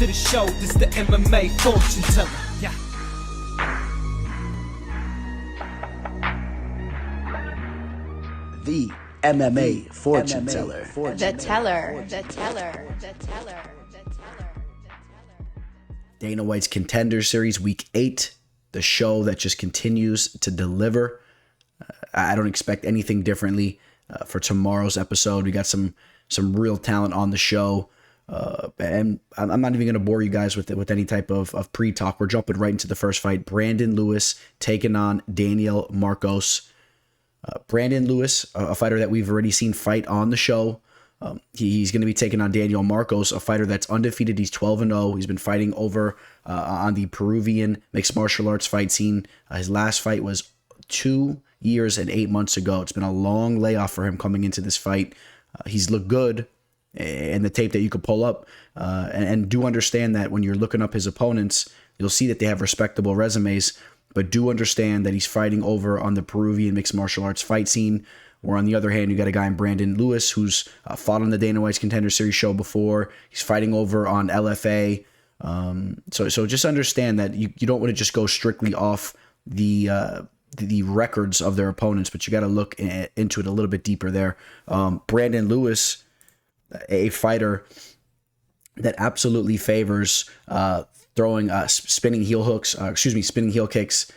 to the show. This the MMA fortune teller. Yeah. The MMA fortune teller. The teller. Dana White's Contender Series Week 8, the show that just continues to deliver. I don't expect anything differently for tomorrow's episode. We got some real talent on the show, and I'm not even going to bore you guys with any type of pre-talk. We're jumping right into the first fight. Brandon Lewis taking on Daniel Marcos. Brandon Lewis, a fighter that we've already seen fight on the show. He's going to be taking on Daniel Marcos, a fighter that's undefeated. He's 12-0. He's been fighting over on the Peruvian mixed martial arts fight scene. His last fight was 2 years and 8 months ago. It's been a long layoff for him coming into this fight. He's looked good in the tape that you could pull up, and do understand that when you're looking up his opponents, you'll see that they have respectable resumes, but do understand that he's fighting over on the Peruvian mixed martial arts fight scene. Or on the other hand, you got a guy in Brandon Lewis who's fought on the Dana White's Contender Series show before. He's fighting over on LFA. So just understand that you don't want to just go strictly off the records of their opponents, but you got to look into it a little bit deeper there. Brandon Lewis, a fighter that absolutely favors throwing spinning heel kicks,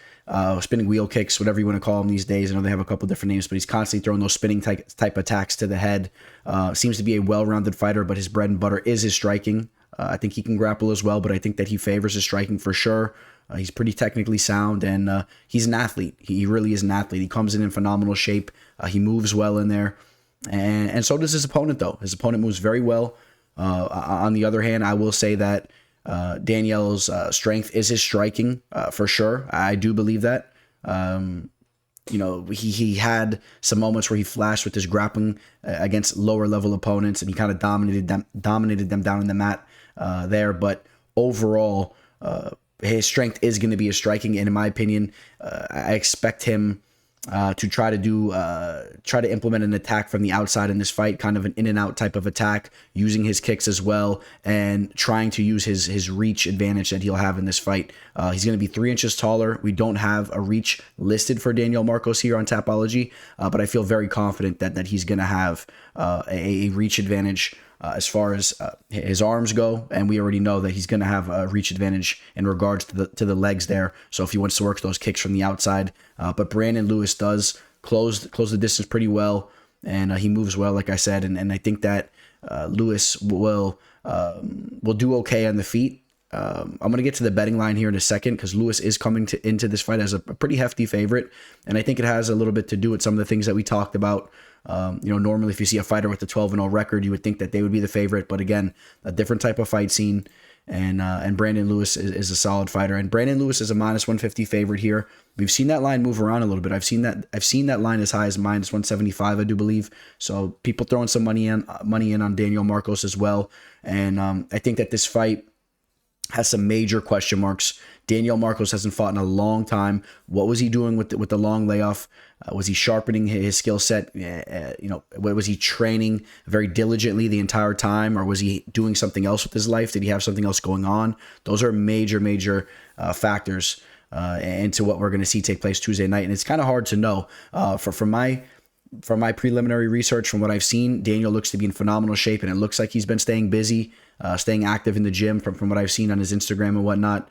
spinning wheel kicks, whatever you want to call them these days. I know they have a couple different names, but he's constantly throwing those spinning type attacks to the head. Seems to be a well-rounded fighter, but his bread and butter is his striking. I think he can grapple as well, but I think that he favors his striking for sure. He's pretty technically sound, and he's an athlete. He really is an athlete. He comes in phenomenal shape. He moves well in there, and so does his opponent, though. His opponent moves very well. On the other hand, I will say that Daniel's strength is his striking for sure. I do believe that. He had some moments where he flashed with his grappling against lower level opponents, and he kind of dominated them down in the mat there. But overall, his strength is going to be his striking, and in my opinion, I expect him to try to implement an attack from the outside in this fight, kind of an in and out type of attack, using his kicks as well, and trying to use his reach advantage that he'll have in this fight. He's going to be 3 inches taller. We don't have a reach listed for Daniel Marcos here on Tapology, but I feel very confident that he's going to have a reach advantage as far as his arms go, and we already know that he's going to have a reach advantage in regards to the legs there. So if he wants to work those kicks from the outside, but Brandon Lewis does close the distance pretty well, and he moves well, like I said, and I think that Lewis will do okay on the feet. I'm going to get to the betting line here in a second, because Lewis is coming into this fight as a pretty hefty favorite, and I think it has a little bit to do with some of the things that we talked about. Normally if you see a fighter with a 12-0 record, you would think that they would be the favorite, but again, a different type of fight scene, and Brandon Lewis is a solid fighter, and Brandon Lewis is a -150 favorite here. We've seen that line move around a little bit. I've seen that line as high as -175, I do believe. So people throwing some money in on Daniel Marcos as well, and I think that this fight has some major question marks. Daniel Marcos hasn't fought in a long time. What was he doing with the long layoff? Was he sharpening his skill set? Was he training very diligently the entire time, or was he doing something else with his life? Did he have something else going on? Those are major factors into what we're going to see take place Tuesday night, and it's kind of hard to know. From my preliminary research, from what I've seen, Daniel looks to be in phenomenal shape, and it looks like he's been staying busy, staying active in the gym from what I've seen on his Instagram and whatnot.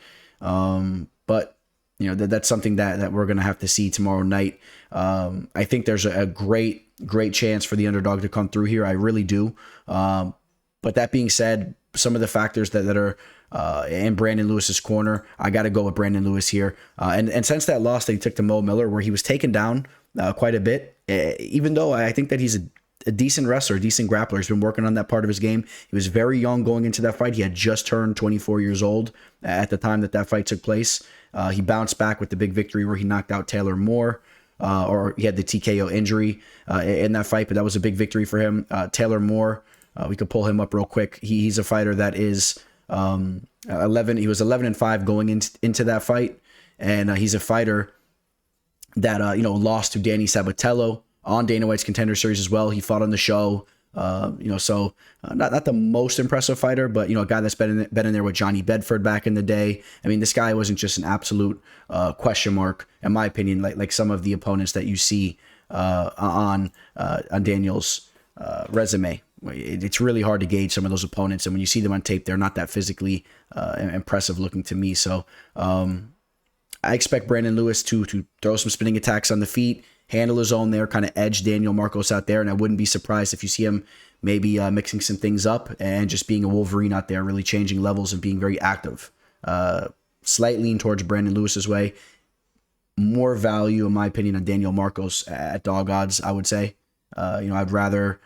But that's something that we're going to have to see tomorrow night. I think there's a great chance for the underdog to come through here. I really do. But that being said, some of the factors that are in Brandon Lewis's corner, I got to go with Brandon Lewis here. And since that loss that he took to Mo Miller, where he was taken down quite a bit, even though I think that he's a decent wrestler, a decent grappler. He's been working on that part of his game. He was very young going into that fight. He had just turned 24 years old at the time that fight took place. He bounced back with the big victory where he knocked out Taylor Moore, or he had the TKO injury in that fight, but that was a big victory for him. Taylor Moore, we could pull him up real quick. He's a fighter that is 11. He was 11-5 going into that fight, and he's a fighter that lost to Danny Sabatello on Dana White's Contender Series as well. He fought on the show. So not the most impressive fighter, but a guy that's been in there with Johnny Bedford back in the day. I mean, this guy wasn't just an absolute question mark, in my opinion, like some of the opponents that you see on Daniel's resume. It's really hard to gauge some of those opponents, and when you see them on tape, they're not that physically impressive looking to me. So I expect Brandon Lewis to throw some spinning attacks on the feet, handle his own there, kind of edge Daniel Marcos out there, and I wouldn't be surprised if you see him maybe mixing some things up and just being a Wolverine out there, really changing levels and being very active. Slight lean towards Brandon Lewis's way. More value, in my opinion, on Daniel Marcos at dog odds, I would say. I'd rather,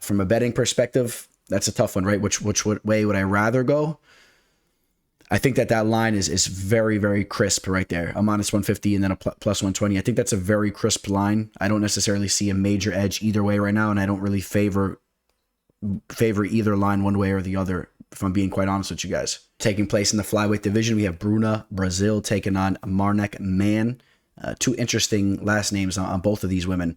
from a betting perspective, that's a tough one, right? Which way would I rather go? I think that line is very, very crisp right there. A minus 150 and then a plus 120. I think that's a very crisp line. I don't necessarily see a major edge either way right now, and I don't really favor either line one way or the other, if I'm being quite honest with you guys. Taking place in the flyweight division, we have Bruna, Brazil, taking on Marnick, Mann. Two interesting last names on both of these women.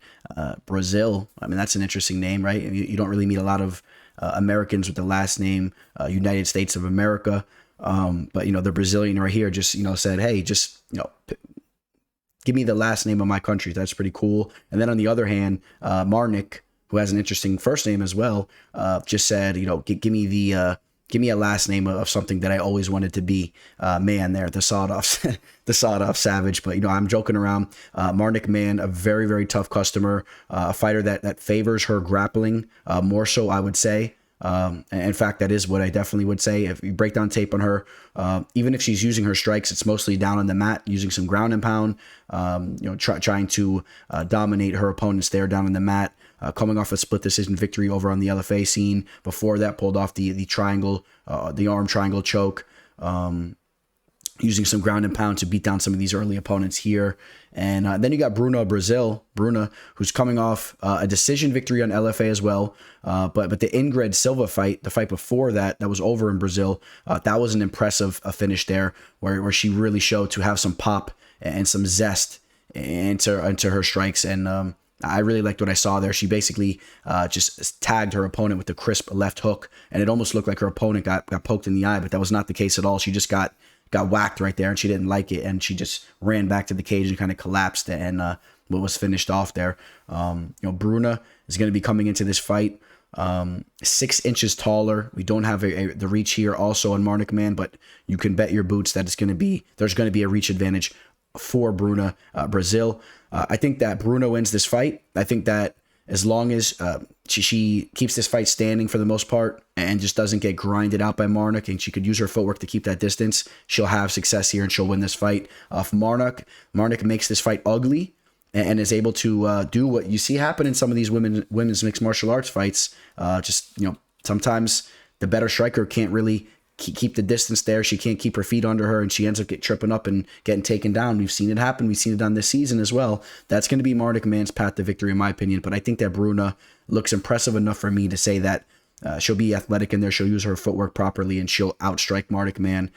Brazil, I mean, that's an interesting name, right? You don't really meet a lot of Americans with the last name United States of America. But the Brazilian right here just said, hey, just give me the last name of my country. That's pretty cool. And then on the other hand, Marnick, who has an interesting first name as well, just said, give me a last name of something that I always wanted to be. Man, there, the sawed-off the sawed-off savage. But I'm joking around. Marnick Mann, a very, very tough customer, a fighter that favors her grappling more so, I would say. In fact, that is what I definitely would say. If you break down tape on her, even if she's using her strikes, it's mostly down on the mat, using some ground and pound, trying to dominate her opponents there down on the mat, coming off a split decision victory over on the LFA scene. Before that, pulled off the triangle, the arm triangle choke, using some ground and pound to beat down some of these early opponents here. And then you got Bruna, who's coming off a decision victory on LFA as well. But the Ingrid Silva fight, the fight before that was over in Brazil, that was an impressive finish there, where she really showed to have some pop and some zest into her strikes. And I really liked what I saw there. She basically just tagged her opponent with the crisp left hook, and it almost looked like her opponent got poked in the eye, but that was not the case at all. She just got whacked right there, and she didn't like it, and she just ran back to the cage and kind of collapsed, and was finished off there. Bruna is going to be coming into this fight 6 inches taller. We don't have the reach here also on Marnick Mann, but you can bet your boots that there's going to be a reach advantage for Bruna. Brazil. I think that Bruna wins this fight. I think that as long as she keeps this fight standing for the most part and just doesn't get grinded out by Marnick, and she could use her footwork to keep that distance, she'll have success here and she'll win this fight. If Marnick makes this fight ugly and is able to do what you see happen in some of these women's mixed martial arts fights, sometimes the better striker can't really keep the distance there. She can't keep her feet under her, and she ends up tripping up and getting taken down. We've seen it happen. We've seen it on this season as well. That's going to be Marnick Mann's path to victory, in my opinion. But I think that Bruna looks impressive enough for me to say that she'll be athletic in there. She'll use her footwork properly, and she'll outstrike Marnick Mann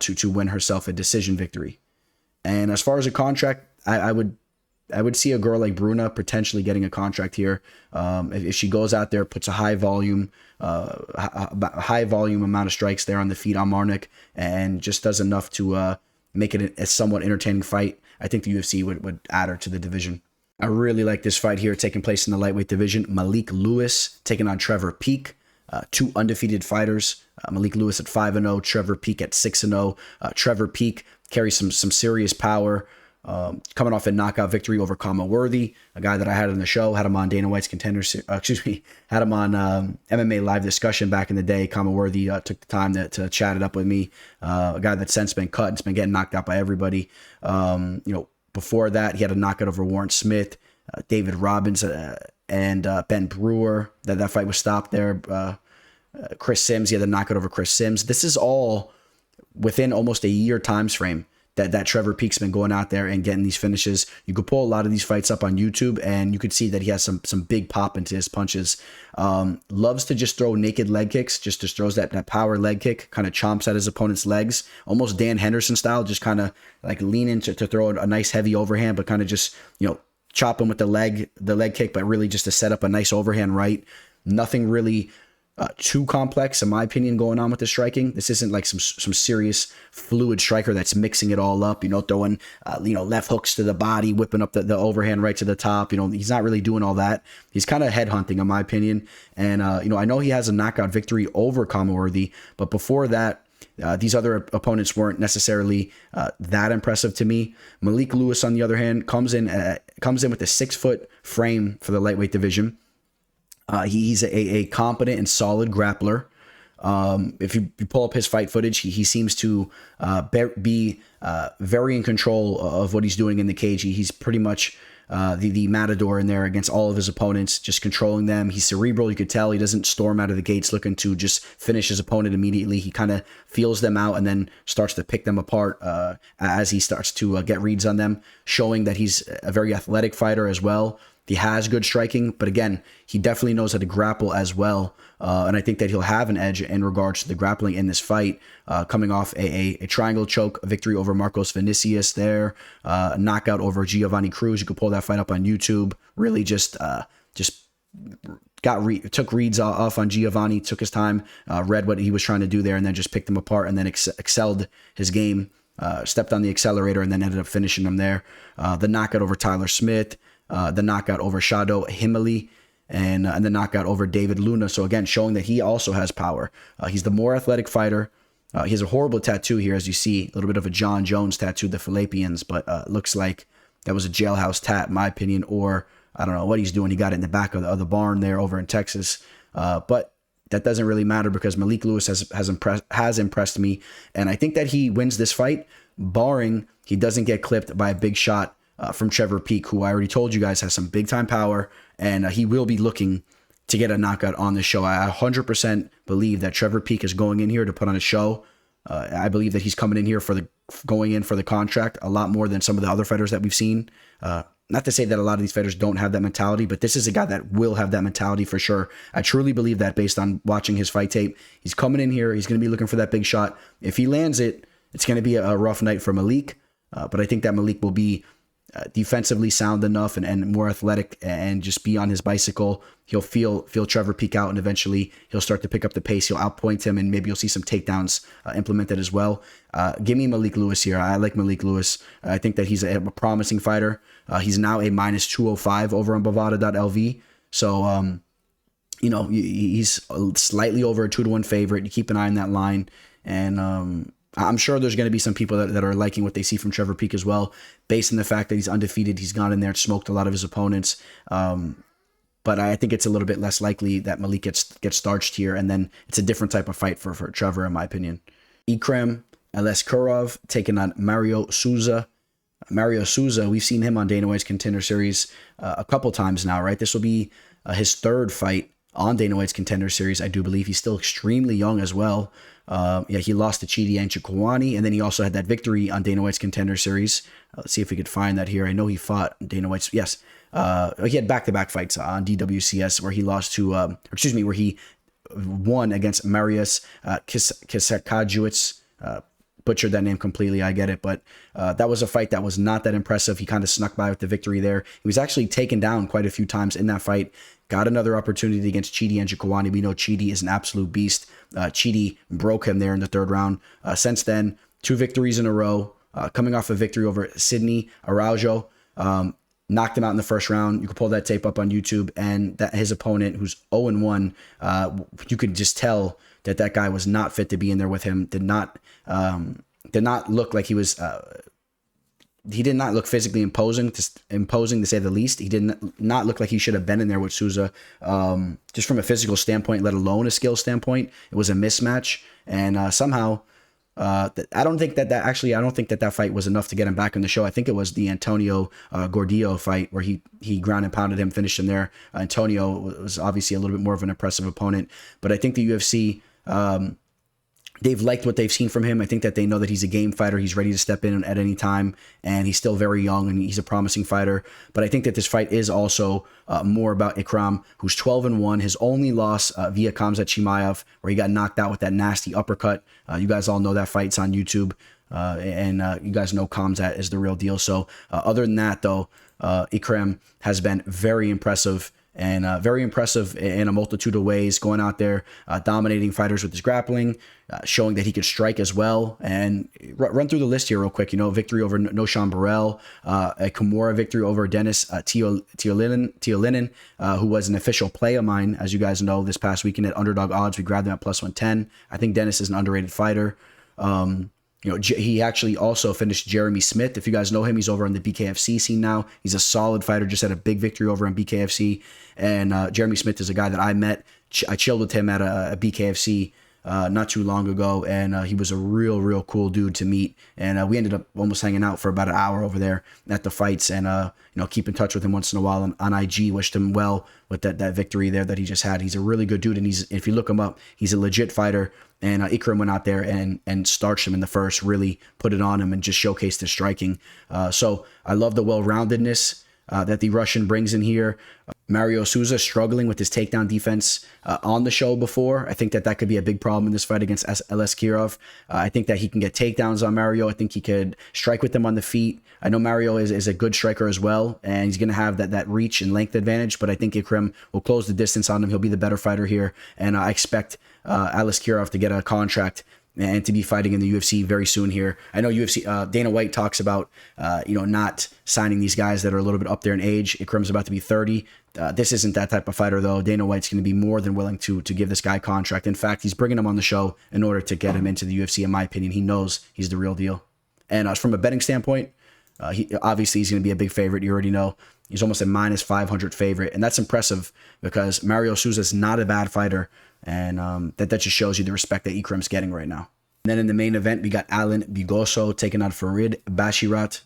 to win herself a decision victory. And as far as a contract, I would see a girl like Bruna potentially getting a contract here. If she goes out there, puts a high volume amount of strikes there on the feet on Marnick, and just does enough to make it a somewhat entertaining fight, I think the UFC would add her to the division. I really like this fight here taking place in the lightweight division. Malik Lewis taking on Trevor Peake. Two undefeated fighters. Malik Lewis at 5-0, Trevor Peake at 6-0. Trevor Peake carries some serious power. Coming off a knockout victory over Kama Worthy, a guy that I had on the show, had him on Dana White's Contender, had him on MMA Live Discussion back in the day. Kama Worthy took the time to chat it up with me, a guy that's since been cut and's been getting knocked out by everybody. Before that, he had a knockout over Warren Smith, David Robbins, and Ben Brewer. That fight was stopped there. Chris Sims, he had a knockout over Chris Sims. This is all within almost a year time frame that Trevor Peake's been going out there and getting these finishes. You could pull a lot of these fights up on YouTube, and you could see that he has some big pop into his punches. Loves to just throw naked leg kicks, just throws that power leg kick, kind of chomps at his opponent's legs, almost Dan Henderson style, just kind of like lean into to throw a nice heavy overhand, but kind of just, chop him with the leg kick, but really just to set up a nice overhand right. Nothing really too complex, in my opinion, going on with the striking. This isn't like some serious fluid striker that's mixing it all up, throwing, left hooks to the body, whipping up the overhand right to the top. He's not really doing all that. He's kind of headhunting, in my opinion. And, I know he has a knockout victory over Commonworthy, but before that, these other opponents weren't necessarily that impressive to me. Malik Lewis, on the other hand, comes in with a 6-foot frame for the lightweight division. He's a competent and solid grappler. If you pull up his fight footage, he seems to be very in control of what he's doing in the cage. He's pretty much the matador in there against all of his opponents, just controlling them. He's cerebral. You could tell he doesn't storm out of the gates looking to just finish his opponent immediately. He kind of feels them out and then starts to pick them apart as he starts to get reads on them, showing that he's a very athletic fighter as well. He has good striking, but again, he definitely knows how to grapple as well. And I think that he'll have an edge in regards to the grappling in this fight, coming off a triangle choke victory over Marcos Vinicius there, a knockout over Giovanni Cruz. You could pull that fight up on YouTube. Really just took reads off on Giovanni, took his time, read what he was trying to do there, and then just picked him apart and then excelled his game, stepped on the accelerator, and then ended up finishing him there. The knockout over Tyler Smith, the knockout over Shado Himali, and the knockout over David Luna. So again, showing that he also has power. He's the more athletic fighter. He has a horrible tattoo here, as you see, a little bit of a John Jones tattoo, the Philippians, but looks like that was a jailhouse tat, in my opinion, or I don't know what he's doing. He got it in the back of the barn there over in Texas. But that doesn't really matter because Malik Lewis has impressed me, and I think that he wins this fight, barring he doesn't get clipped by a big shot from Trevor Peake, who I already told you guys has some big time power, and he will be looking to get a knockout on the show. I 100% believe that Trevor Peake is going in here to put on a show. I believe that he's coming in here going in for the contract a lot more than some of the other fighters that we've seen. Not to say that a lot of these fighters don't have that mentality, but this is a guy that will have that mentality for sure. I truly believe that based on watching his fight tape. He's coming in here. He's going to be looking for that big shot. If he lands it, it's going to be a rough night for Malik. But I think that Malik will be defensively sound enough and more athletic and just be on his bicycle. He'll feel Trevor Peake out, and eventually he'll start to pick up the pace. He'll outpoint him, and maybe you'll see some takedowns implemented as well. Give me Malik Lewis here. I like Malik Lewis. I think that he's a promising fighter. He's now a minus 205 over on Bovada.lv. So, he's slightly over a 2-1 favorite. You keep an eye on that line, and I'm sure there's going to be some people that are liking what they see from Trevor Peake as well, based on the fact that he's undefeated. He's gone in there and smoked a lot of his opponents. But I think it's a little bit less likely that Malik gets starched here, and then it's a different type of fight for Trevor, in my opinion. Ikram Aliskerov taking on Mário Souza. Mário Souza, we've seen him on Dana White's Contender Series a couple times now, right? This will be his third fight on Dana White's Contender Series, I do believe. He's still extremely young as well. He lost to Chidi Njokuani, and then he also had that victory on Dana White's Contender Series. Let's see if we could find that here. I know he fought Dana White's. Yes, he had back-to-back fights on DWCS where he lost to, where he won against Marius Kisakajuits. Butchered that name completely, I get it, but that was a fight that was not that impressive. He kind of snuck by with the victory there. He was actually taken down quite a few times in that fight. Got another opportunity against Chidi Njokuani. We know Chidi is an absolute beast. Chidi broke him there in the third round. Since then, 2 victories in a row, coming off a victory over Sidney Araujo. Knocked him out in the first round. You can pull that tape up on YouTube, and that his opponent, who's 0-1, you could just tell that guy was not fit to be in there with him. Did not look like he was. He did not look physically imposing to say the least. He did not look like he should have been in there with Souza. Just from a physical standpoint, let alone a skill standpoint, it was a mismatch, and somehow. I don't think that fight was enough to get him back on the show. I think it was the Antonio Gordillo fight where he ground and pounded him, finished him there. Antonio was obviously a little bit more of an impressive opponent, but I think the UFC, they've liked what they've seen from him. I think that they know that he's a game fighter. He's ready to step in at any time, and he's still very young, and he's a promising fighter. But I think that this fight is also more about Ikram, who's 12-1. His only loss via Khamzat Chimaev, where he got knocked out with that nasty uppercut. You guys all know that fight's on YouTube, and you guys know Khamzat is the real deal. So other than that, though, Ikram has been very impressive. And very impressive in a multitude of ways, going out there, dominating fighters with his grappling, showing that he could strike as well. And run through the list here real quick. Victory over Noshan Burrell, a Kimura victory over Dennis Teolinen, who was an official play of mine, as you guys know, this past weekend at underdog odds. We grabbed him at plus 110. I think Dennis is an underrated fighter. He actually also finished Jeremy Smith. If you guys know him, he's over on the BKFC scene now. He's a solid fighter, just had a big victory over on BKFC. And Jeremy Smith is a guy that I met. I chilled with him at a BKFC not too long ago, and he was a real cool dude to meet. And we ended up almost hanging out for about an hour over there at the fights, and keep in touch with him once in a while on IG. Wished him well with that victory there that he just had. He's a really good dude, and if you look him up, he's a legit fighter. And Ikram went out there and starched him in the first, really put it on him and just showcased his striking. So I love the well-roundedness that the Russian brings in here. Mario Souza struggling with his takedown defense on the show before. I think that could be a big problem in this fight against Aliskerov. I think that he can get takedowns on Mario. I think he could strike with them on the feet. I know Mario is a good striker as well, and he's going to have that reach and length advantage, but I think Ikram will close the distance on him. He'll be the better fighter here, and I expect Aliskerov to get a contract and to be fighting in the UFC very soon here. I know UFC Dana White talks about not signing these guys that are a little bit up there in age. Ikram's about to be 30. This isn't that type of fighter, though. Dana White's going to be more than willing to give this guy a contract. In fact, he's bringing him on the show in order to get him into the UFC. In my opinion, he knows he's the real deal. And from a betting standpoint, he's going to be a big favorite. You already know. He's almost a minus 500 favorite, and that's impressive because Mario Souza is not a bad fighter, and that just shows you the respect that Ikram's getting right now. And then in the main event, we got Allan Bigoso taking on Farid Basharat.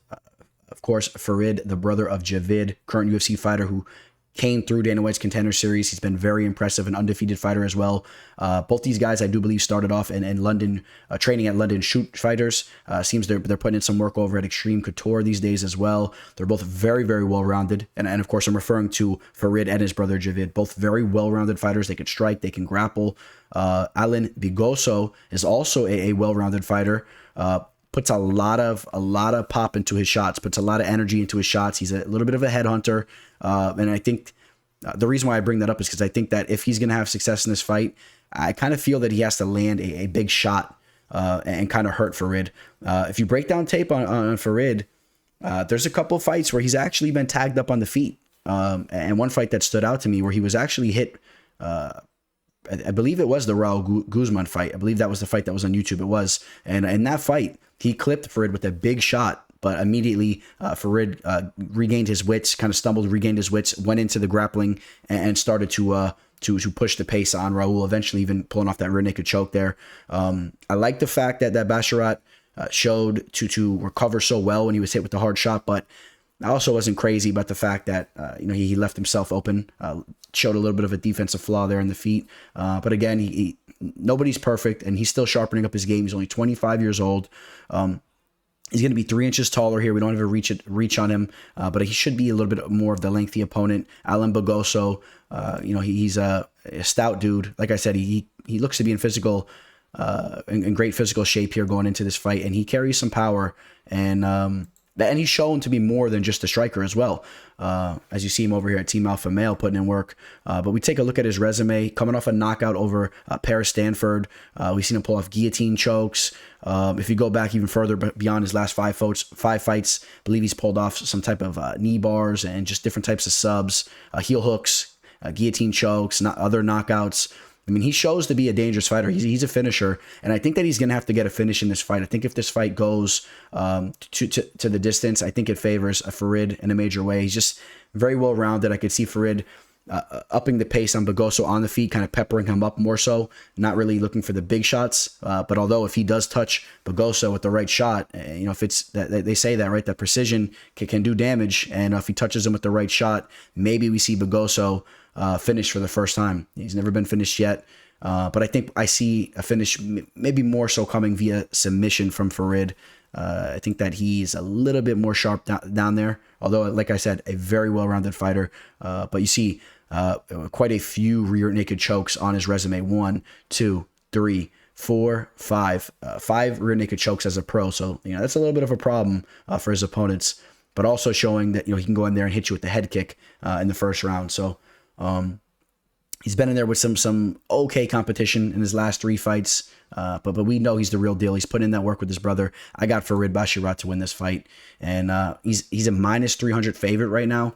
Of course, Farid, the brother of Javid, current UFC fighter who came through Dana White's Contender Series. He's been very impressive, an undefeated fighter as well. Both these guys, I do believe, started off in London, training at London Shoot Fighters. Seems they're putting in some work over at Extreme Couture these days as well. They're both very, very well-rounded. And of course, I'm referring to Farid and his brother Javid. Both very well-rounded fighters. They can strike, they can grapple. Allan Bigoso is also a well-rounded fighter. Puts a lot of pop into his shots, puts a lot of energy into his shots. He's a little bit of a headhunter. And I think the reason why I bring that up is because I think that if he's going to have success in this fight, I kind of feel that he has to land a big shot and kind of hurt Farid. If you break down tape on Farid, there's a couple fights where he's actually been tagged up on the feet. And one fight that stood out to me where he was actually hit, I believe it was the Raul Guzman fight. I believe that was the fight that was on YouTube. It was. And in that fight, he clipped Farid with a big shot, but immediately Farid regained his wits, kind of stumbled, regained his wits, went into the grappling and started to push the pace on Raul, eventually even pulling off that rear naked choke there. I like the fact that Basharat showed to recover so well when he was hit with the hard shot, but I also wasn't crazy about the fact that he left himself open, showed a little bit of a defensive flaw there in the feet. But again, nobody's perfect, and he's still sharpening up his game. He's only 25 years old. He's going to be 3 inches taller here. We don't have a reach on him, but he should be a little bit more of the lengthy opponent. Allan Bigoso, he's a stout dude. Like I said, he looks to be in great physical shape here going into this fight, and he carries some power, and he's shown to be more than just a striker as well. As you see him over here at Team Alpha Male putting in work. But we take a look at his resume. Coming off a knockout over Paris Stanford. We've seen him pull off guillotine chokes. If you go back even further beyond his last five fights, I believe he's pulled off some type of knee bars and just different types of subs, heel hooks, guillotine chokes, other knockouts. I mean, he shows to be a dangerous fighter. He's a finisher, and I think that he's going to have to get a finish in this fight. I think if this fight goes to the distance, I think it favors a Farid in a major way. He's just very well-rounded. I could see Farid upping the pace on Begosso on the feet, kind of peppering him up more so, not really looking for the big shots. But although if he does touch Begosso with the right shot, if it's they say that, right, that precision can do damage, and if he touches him with the right shot, maybe we see Begosso finish for the first time. He's never been finished yet. But I think I see a finish maybe more so coming via submission from Farid. I think that he's a little bit more sharp down there. Although, like I said, a very well-rounded fighter. But you see quite a few rear naked chokes on his resume. 1, 2, 3, 4, 5. 5 rear naked chokes as a pro. So, that's a little bit of a problem for his opponents. but also showing that, he can go in there and hit you with the head kick in the first round. So he's been in there with some okay competition in his last 3 fights, but we know he's the real deal. He's put in that work with his brother. I got Farid Basharat to win this fight, and he's a minus 300 favorite right now.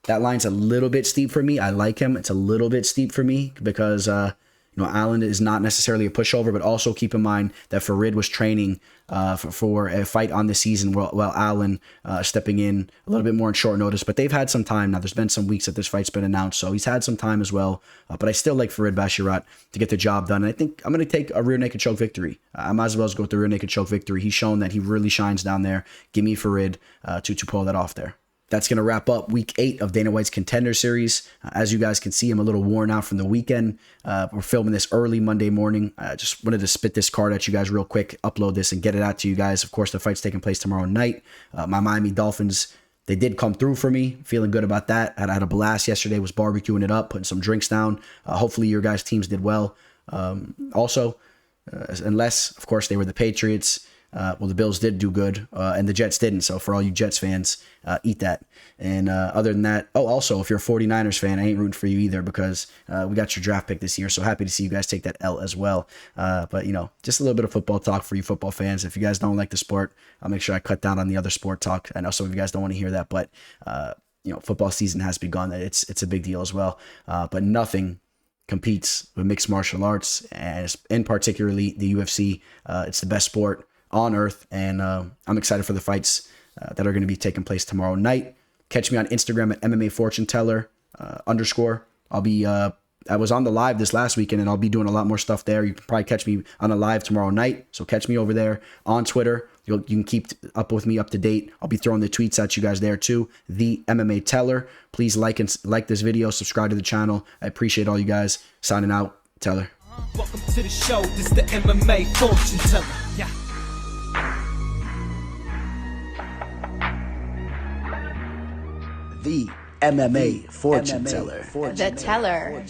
That line's a little bit steep for me. I like him. It's a little bit steep for me because Allan is not necessarily a pushover, but also keep in mind that Farid was training for a fight on the season while Allan stepping in a little bit more on short notice. But they've had some time now. There's been some weeks that this fight's been announced, so he's had some time as well. But I still like Farid Basharat to get the job done. And I think I'm going to take a rear naked choke victory. I might as well go with the rear naked choke victory. He's shown that he really shines down there. Give me Farid to pull that off there. That's going to wrap up week 8 of Dana White's Contender series. As you guys can see, I'm a little worn out from the weekend. We're filming this early Monday morning. I just wanted to spit this card at you guys real quick, upload this, and get it out to you guys. Of course, the fight's taking place tomorrow night. My Miami Dolphins, they did come through for me. Feeling good about that. I had a blast yesterday, was barbecuing it up, putting some drinks down. Hopefully your guys' teams did well. Also, unless, of course, they were the Patriots. Well, the Bills did do good, and the Jets didn't. So for all you Jets fans, eat that. And other than that, also, if you're a 49ers fan, I ain't rooting for you either because we got your draft pick this year. So happy to see you guys take that L as well. But, just a little bit of football talk for you football fans. If you guys don't like the sport, I'll make sure I cut down on the other sport talk. I know some of you guys don't want to hear that, but, football season has begun. It's a big deal as well. But nothing competes with mixed martial arts, and in particularly the UFC. It's the best sport on earth, and I'm excited for the fights that are going to be taking place tomorrow night. Catch me on Instagram at MMA Fortune Teller _. I'll be I was on the live this last weekend, and I'll be doing a lot more stuff there. You can probably catch me on a live tomorrow night, so catch me over there on Twitter. You can keep up with me, up to date. I'll be throwing the tweets at you guys there too. The MMA Teller. Please like this video, subscribe to the channel. I appreciate all you guys. Signing out, Teller. Welcome to the show. This the MMA Fortune Teller. Yeah. The MMA Fortune Teller. The teller.